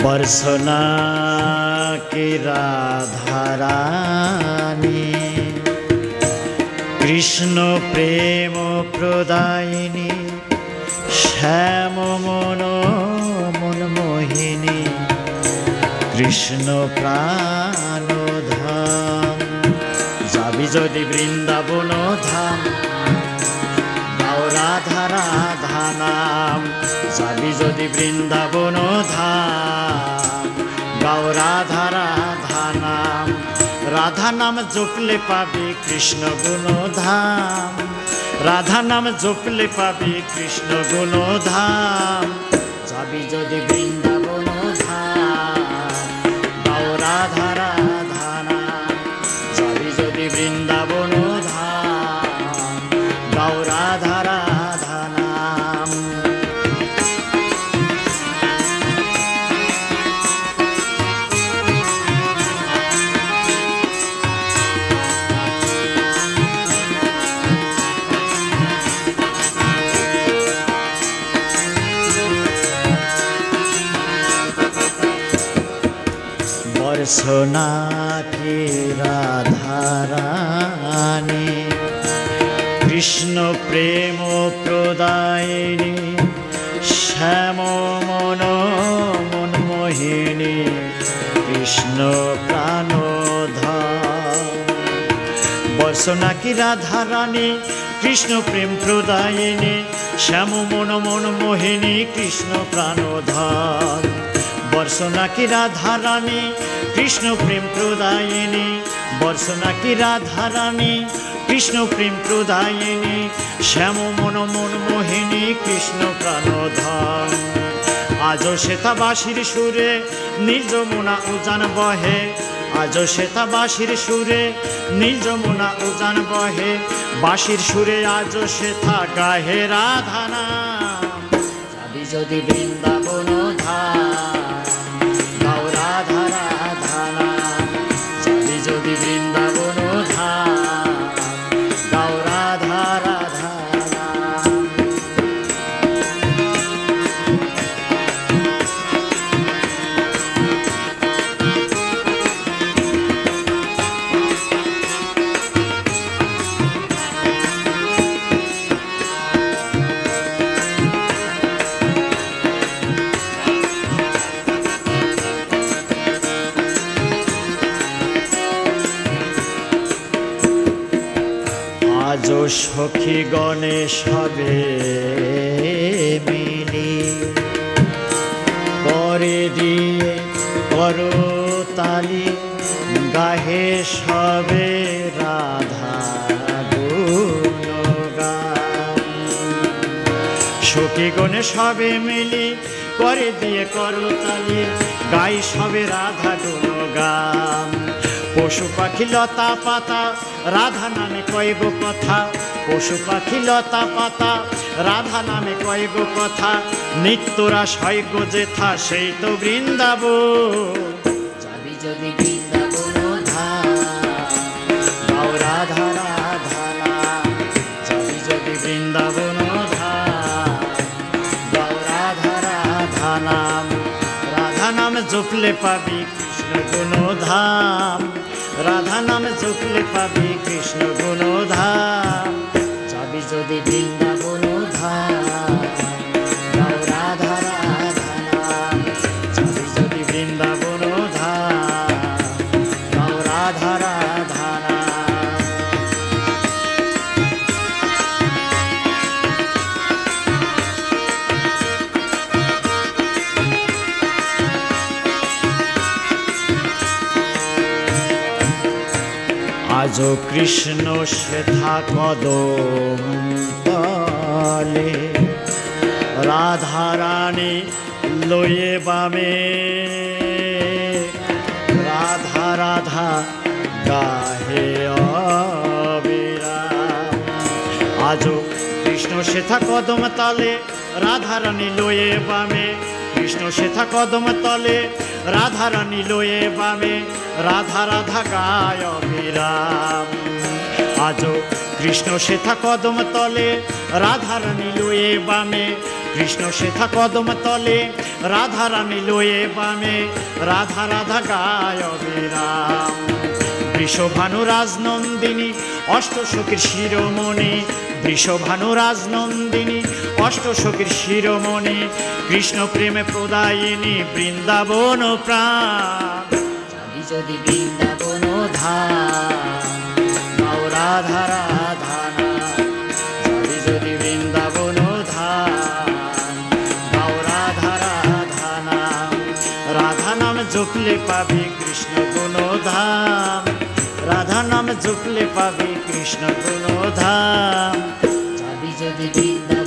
बरसना की राधा रानी कृष्ण प्रेम प्रदायिनी श्याम मन मनमोहिनी कृष्ण प्राणधाम जाबि जदि बृंदावन धाम गाओ राधा राधा नाम जाबि जदि बृंदावन धाम गाओ राधा राधा नाम राधा नाम जपले पाबि कृष्ण गुणधाम राधा नाम जपले पाबि कृष्ण गुणधाम जाबि जदि बृंदावन धाम गाओ राधा राधा नाम जाबि जदि बृंदावन धाम गाओ राधा राधा नाम बरसना की राधा रानी कृष्ण प्रेम प्रदायिनी श्याम मन मनमोहिनी कृष्ण प्राणधाम बरसना की राधा रानी कृष्ण प्रेम प्रदायिनी श्याम मन मनमोहिनी कृष्ण प्राणधाम बरसना की राधा रानी कृष्ण प्रेम प्रदायिनी बरसना की राधा रानी कृष्ण प्रेम प्रदायिनी श्याम मन मनमोहिनी कृष्ण प्राणधाम आजो श्वेता बाँशिर सुरे नील যমুনা उजान बहे आजो श्वेता बाँशिर सुरे नील যমুনা उजान बहे बाँशिर सुरे आजो श्वेता गाहे राधा नाम जाबि जदि बृंदावन धाम गाओ राधा राधा नाम जाबि जदि बृंदावन धाम गाओ राधा राधा नाम आजो सखी गणे सबे मिली करे दिए करताली गाहे सबे राधा गुणगान सखी गणे सबे मिली करे दिए करताली गाई सबे राधा गुणगान पशु पाखी लता पाता राधा नामे कयगो कथा पशु पाखी लता पाता राधा नामे कयगो कथा नित्यरा शयगो जेथा सेई तो बृंदावन जाबि जदि बृंदावन धाम गाओ राधा राधा नाम जाबि जदि बृंदावन धाम गाओ राधा राधा नाम राधा नाम जपले पाबि कृष्ण गुणधाम राधा नाम जपले पाबि कृष्ण गुणधाम जाबि जदि बृंदावन धाम गाओ राधा राधा नाम जाबि जदि बृंदावन धाम गाओ राधा राधा नाम आजो कृष्ण श्वेता कदम तले राधा रानी लये बामे राधा राधा गाहे अविराम आजो कृष्ण श्वेता कदम तले राधा रानी लये बामे कृष्ण श्वेता कदम तले राधा रानी लये बामे राधा राधा गाय अविराम आजो कृष्ण श्वेता कदम तले राधा रानी लये बामे কৃষ্ণ সেথা কদম তলে রাধা রানী লয়ে বামে রাধা রাধা গায় অবিরাম বৃষভানু রাজনন্দিনী অষ্টসখীর শিরোমণি বৃষভানু রাজনন্দিনী অষ্টসখীর শিরোমণি কৃষ্ণ প্রেমে প্রদায়িনী বৃন্দাবন প্রাণ যাবি যদি বৃন্দাবন ধাম নাও রাধা রাধা নাম যাবি যদি বৃন্দাবন ধাম নাও রাধা রাধা নাম রাধা নাম জপলে পাবি কৃষ্ণ গুণধাম রাধা নাম জপলে পাবি কৃষ্ণ গুণধাম যাবি যদি বৃন্দাবন